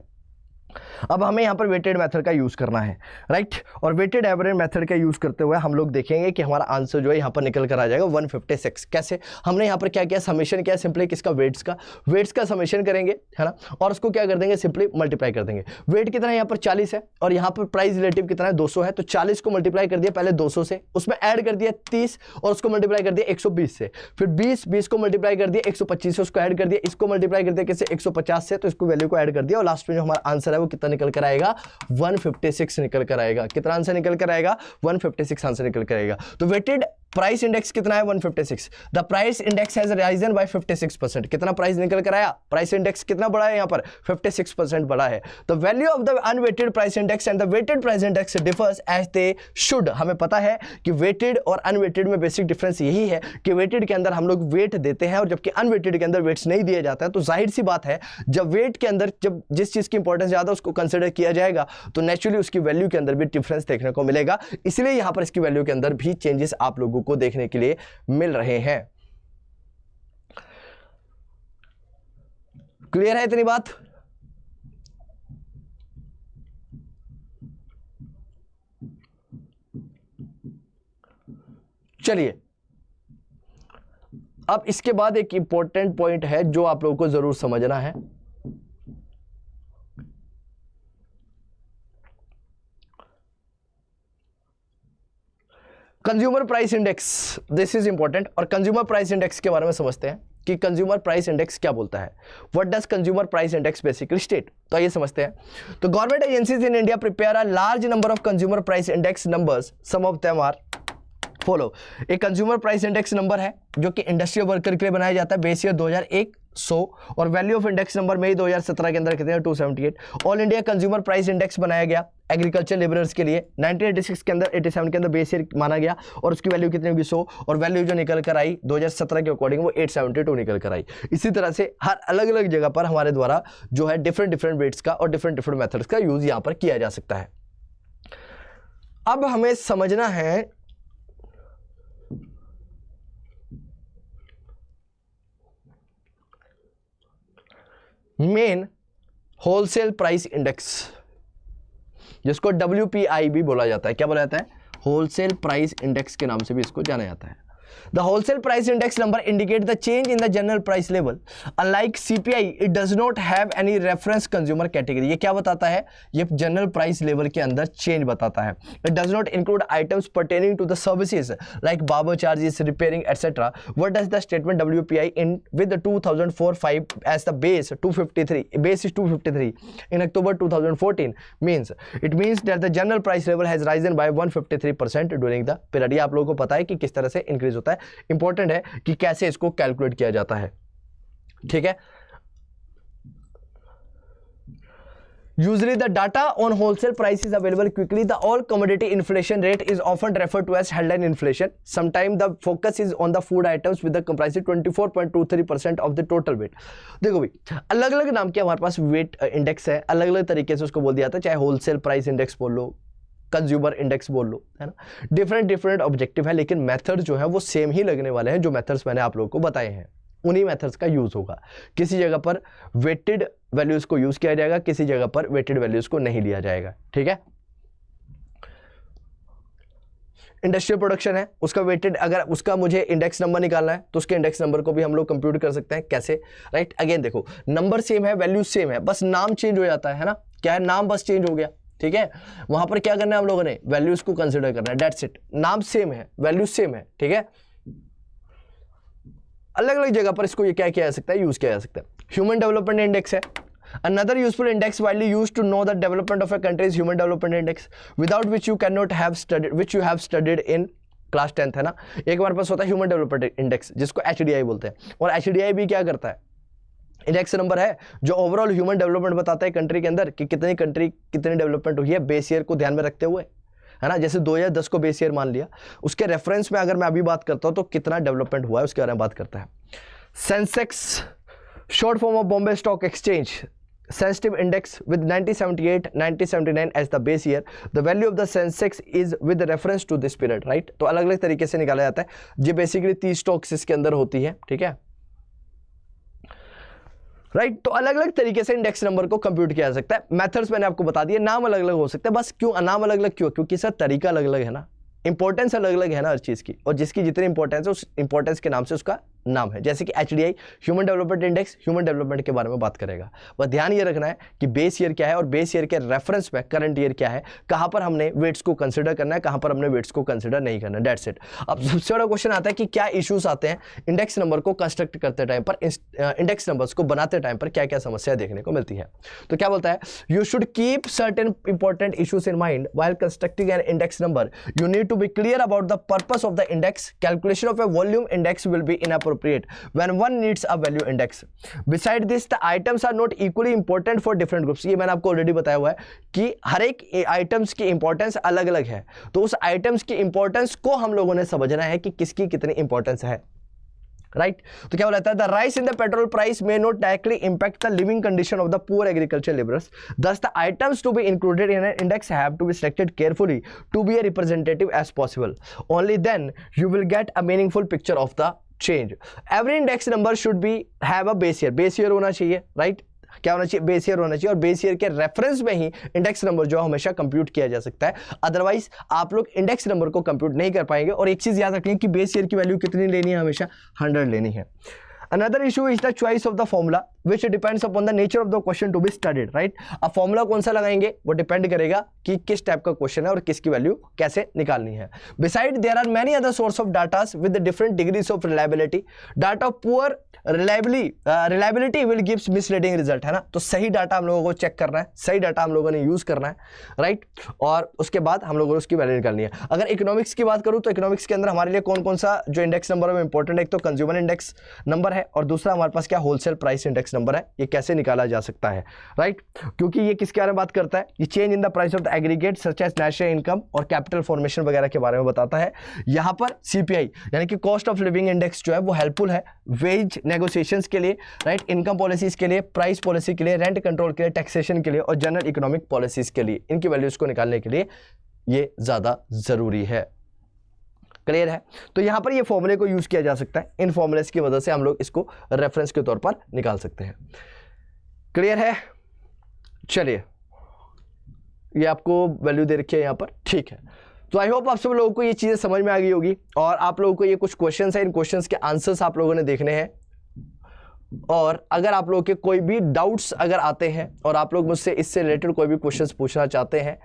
अब हमें यहाँ पर वेटेड मेथड का यूज़ करना है, राइट। और वेटेड एवरेज मेथड का यूज़ करते हुए हम लोग देखेंगे कि हमारा आंसर जो है यहाँ पर निकल कर आ जाएगा 156। कैसे? हमने यहाँ पर क्या किया, समेशन किया सिंपली किसका, वेट्स का समेशन करेंगे, है ना, और उसको क्या कर देंगे, सिंपली मल्टीप्लाई कर देंगे। वेट कितना है यहाँ पर 40 है और यहाँ पर प्राइस रिलेटिव कितना है 200 है, तो 40 को मल्टीप्लाई कर दिया पहले 200 से, उसमें ऐड कर दिया 30 और उसको मल्टीप्लाई कर दिया 120 से, फिर 20 को मल्टीप्लाई कर दिया 125 से, उसको ऐड कर दिया, इसको मल्टीप्लाई कर दिया किससे, 150 से, तो इसको वैल्यू को ऐड कर दिया और लास्ट में जो हमारा आंसर है वो कितना निकल कर आएगा, 156 निकल कर आएगा। कितना आंसर निकल कर आएगा, 156 आंसर निकल कर आएगा। तो वेटेड प्राइस इंडेक्स कितना है, 156। The price index has risen bye 56%। कितना प्राइस निकल कर आया, प्राइस इंडेक्स कितना बढ़ा है यहाँ पर, 56% बढ़ा है। The value of the unweighted price index and the weighted price index differs as they should. हमें पता है कि वेटेड और अनवेटेड में बेसिक डिफरेंस यही है कि वेटेड के अंदर हम लोग वेट देते हैं और जबकि अनवेटेड के अंदर वेट्स नहीं दिया जाता है। तो जाहिर सी बात है जब वेट के अंदर जब जिस चीज की इंपॉर्टेंस ज्यादा उसको कंसिडर किया जाएगा तो नेचुरली उसकी वैल्यू के अंदर भी डिफरेंस देखने को मिलेगा। इसलिए यहां पर इसकी वैल्यू के अंदर भी चेंजेस आप लोगों को देखने के लिए मिल रहे हैं। क्लियर है इतनी बात? चलिए अब इसके बाद एक इंपॉर्टेंट पॉइंट है जो आप लोगों को जरूर समझना है। Consumer price index, this is important. और कंज्यूमर प्राइस इंडेक्स के बारे में समझते हैं कि कंज्यूमर प्राइस इंडेक्स क्या बोलता है। What does consumer price index basically state, तो ये समझते हैं। तो government agencies in India prepare a large number of consumer price index numbers, some of them are follow. एक कंज्यूमर प्राइस इंडेक्स नंबर है जो कि इंडस्ट्रियल वर्कर के लिए बनाया जाता है, बेस ईयर 2001 100 और वैल्यू ऑफ इंडेक्स नंबर मई 2017 के अंदर कितने हैं, 278। All India consumer price index बनाया गया एग्रीकल्चर लेबरर्स के लिए 1986 के अंदर, 87 के अंदर बेस ईयर माना गया और उसकी वैल्यू कितनी होगी 100 और वैल्यू जो निकल कर आई 2017 के अकॉर्डिंग वो 872 निकल कर आई। इसी तरह से हर अलग अलग जगह पर हमारे द्वारा जो है डिफरेंट वेट्स का और डिफरेंट मेथड्स का यूज यहां पर किया जा सकता है। अब हमें समझना है मेन होलसेल प्राइस इंडेक्स, जिसको WPI भी बोला जाता है। क्या बोला जाता है, होलसेल प्राइस इंडेक्स के नाम से भी इसको जाना जाता है। The wholesale price index number indicates the change in the general price level. Unlike CPI, it does not have any reference consumer category. ये क्या बताता है, ये general price level के अंदर change बताता है। It does not include items pertaining to the services like barber charges, repairing, etc. What does the statement WPI in with the 2004-5 as the base 253, base is 253 in October 2014 means? It means that the general price level has risen by 153% during the period. ये आप लोगों को पता है कि किस तरह से इंक्रीज होता है। इंपॉर्टेंट है कि कैसे इसको कैलकुलेट किया जाता है, ठीक है। Usually the data on wholesale price is available quickly. The all commodity inflation rate is often referred to as headline inflation. Sometimes the focus is on the food items with the comprising 24.23% of the total weight. देखो भाई अलग अलग नाम के हमारे पास wait index है, अलग अलग तरीके से उसको बोल दिया था, चाहे होलसेल प्राइस इंडेक्स बोल लो, कंज्यूमर इंडेक्स बोल लो, है ना। डिफरेंट ऑब्जेक्टिव है लेकिन मेथड जो है वो सेम ही लगने वाले हैं। जो मेथड्स मैंने आप लोगों को बताए हैं उन्हीं मेथड्स का यूज होगा। किसी जगह पर वेटेड वैल्यूज को यूज किया जाएगा, किसी जगह पर वेटेड वैल्यूज को नहीं लिया जाएगा, ठीक है। इंडस्ट्रियल प्रोडक्शन है, उसका वेटेड, अगर उसका मुझे इंडेक्स नंबर निकालना है तो उसके इंडेक्स नंबर को भी हम लोग कंप्यूट कर सकते हैं। कैसे, राइट। अगेन देखो नंबर सेम है, वैल्यू सेम है, बस नाम चेंज हो जाता है ना। क्या है, नाम बस चेंज हो गया, ठीक है। वहां पर क्या करना है हम लोगों ने, वैल्यूज को कंसीडर करना है, दैट्स इट। नाम सेम है, वैल्यू सेम है, ठीक है। अलग अलग जगह पर इसको ये क्या किया जा सकता है, यूज किया जा सकता है। ह्यूमन डेवलपमेंट इंडेक्स है, another useful index widely used to know the development of a country is human development index, without which you cannot have studied, which you have studied in class 10th, है ना। एक हमारे पास होता है human development index जिसको HDI बोलते हैं, और HDI भी क्या करता है, इंडेक्स नंबर है जो ओवरऑल ह्यूमन डेवलपमेंट बताता है कंट्री के अंदर कि कितनी कंट्री कितनी डेवलपमेंट हुई है बेस ईयर को ध्यान में रखते हुए, है ना। जैसे 2010 को बेस ईयर मान लिया, उसके रेफरेंस में अगर मैं अभी बात करता हूं तो कितना डेवलपमेंट हुआ है उसके बारे में बात करता है। Sensex short form of Bombay stock exchange sensitive index with 1978 1979 as the base year. The value of the Sensex is with reference to this period, right। तो अलग अलग तरीके से निकाला जाता है। ये बेसिकली 30 स्टॉक्स इसके अंदर होती है, ठीक है। राइट। तो अलग अलग तरीके से इंडेक्स नंबर को कंप्यूट किया जा सकता है। मेथड्स मैंने आपको बता दिए, नाम अलग अलग हो सकते हैं। बस क्यों नाम अलग अलग क्यों? क्योंकि सर तरीका अलग अलग है ना, इंपॉर्टेंस अलग अलग है ना हर चीज की, और जिसकी जितनी इंपॉर्टेंस है उस इंपॉर्टेंस के नाम से उसका नाम है। जैसे कि HDI human development index human development के बारे में बात करेगा। बस ध्यान ये रखना है कि बेस ईयर क्या है और बेस ईयर के रेफरेंस में करंट ईयर क्या है, कहां पर हमने वेट्स को कंसिडर करना है, कहां पर हमने वेट्स को कंसिडर नहीं करना। That's it. अब सबसे बड़ा क्वेश्चन आता है कि क्या इश्यूज आते हैं इंडेक्स नंबर को कंस्ट्रक्ट करते टाइम पर, इंडेक्स नंबर्स को बनाते टाइम पर क्या क्या समस्या देखने को मिलती है। तो क्या बोलता है, you should keep certain important issues in mind while constructing an index number. You need to be clear about the purpose of the index. Calculation of a volume index will be inappropriate when one needs a value index. Beside this, the items are not equally important for different groups. ये मैंने आपको already बताया हुआ है कि हर एक items की importance अलग अलग है, तो उस आइटम्स की इंपॉर्टेंस को हम लोगों ने समझना है कि किसकी कितनी इंपॉर्टेंस है। राइट तो क्या बोला, the rise in the petrol price may not directly impact the living condition of the poor agriculture labourers, thus the items to be included in an index have to be selected carefully to be a representative as possible. Only then you will get a meaningful picture of the change. Every index number should be have a base year, base year होना चाहिए। Right क्या होना चाहिए, base year होना चाहिए, और base year के reference में ही इंडेक्स नंबर जो हमेशा कंप्यूट किया जा सकता है। अदरवाइज आप लोग इंडेक्स नंबर को कंप्यूट नहीं कर पाएंगे। और एक चीज याद रखें कि बेस ईयर की वैल्यू कितनी लेनी है, हमेशा 100 लेनी है। Another issue is the choice of the formula which depends upon the nature of the question to be studied, right? अब फॉर्मूला कौन सा लगाएंगे वो डिपेंड करेगा कि किस टाइप का क्वेश्चन है और किसकी वैल्यू कैसे निकालनी है। Besides, there are many other source of data with the different degrees of reliability. Data poor reliability will gives misleading result, है ना। तो सही डाटा हम लोगों को चेक करना है, सही डाटा हम लोगों ने यूज करना है, राइट और उसके बाद हम लोगों को उसकी वैल्यू निकालनी है। अगर इकोनॉमिक्स की बात करूँ तो इकोनॉमिक्स के अंदर हमारे लिए कौन कौन सा जो इंडेक्स नंबर है इंपॉर्टेंट है, एक तो कंज्यूमर इंडेक्स नंबर है और दूसरा हमारे पास क्या होलसेल प्राइस इंडेक्स नंबर है। ये कैसे निकाला जा सकता है, राइट क्योंकि ये किसके बारे में बात करता है, ये change in the price of the aggregate such as national income और कैपिटल फॉर्मेशन वगैरह के बारे में बताता है। यहाँ पर CPI यानी कि कॉस्ट ऑफ लिविंग इंडेक्स जो है वो हेल्पफुल है वेज नेगोशिएशंस के लिए, राइट इनकम पॉलिसीज के लिए, प्राइस पॉलिसी के लिए, रेंट कंट्रोल के लिए, टैक्सेशन के लिए और जनरल इकोनॉमिक पॉलिसीज के लिए। इनकी वैल्यूज को निकालने के लिए ये ज्यादा जरूरी है। क्लियर है। तो यहां पर ये फॉर्मूले को यूज किया जा सकता है, इन फॉर्मूलेस की मदद से हम लोग इसको रेफरेंस के तौर पर निकाल सकते हैं। क्लियर है। चलिए ये आपको वैल्यू दे रखी है यहां पर, ठीक है। तो आई होप आप सब लोगों को ये चीजें समझ में आ गई होगी और आप लोगों को ये कुछ क्वेश्चंस है, इन क्वेश्चंस के आंसर्स आप लोगों ने देखने हैं। और अगर आप लोगों के कोई भी डाउट्स अगर आते हैं और आप लोग मुझसे इससे रिलेटेड कोई भी क्वेश्चंस पूछना चाहते हैं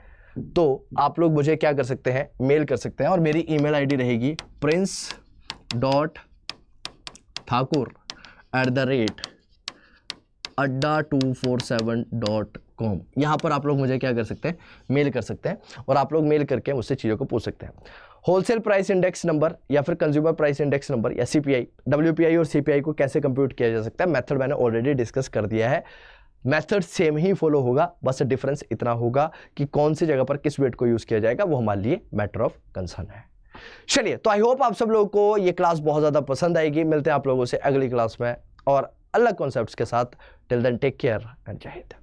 तो आप लोग मुझे क्या कर सकते हैं, मेल कर सकते हैं। और मेरी ईमेल आईडी रहेगी prince.thakur@adda247.com। यहाँ पर आप लोग मुझे क्या कर सकते हैं, मेल कर सकते हैं और आप लोग मेल करके मुझसे चीज़ों को पूछ सकते हैं। होलसेल प्राइस इंडेक्स नंबर या फिर कंज्यूमर प्राइस इंडेक्स नंबर या CPI, WPI और CPI को कैसे कंप्यूट किया जा सकता है, मेथड मैंने ऑलरेडी डिस्कस कर दिया है। मेथड सेम ही फॉलो होगा, बस डिफरेंस इतना होगा कि कौन सी जगह पर किस वेट को यूज किया जाएगा वो हमारे लिए मैटर ऑफ कंसर्न है। चलिए तो आई होप आप सब लोगों को ये क्लास बहुत ज़्यादा पसंद आएगी। मिलते हैं आप लोगों से अगली क्लास में और अलग कॉन्सेप्ट्स के साथ। Till then take care and जय हिंद।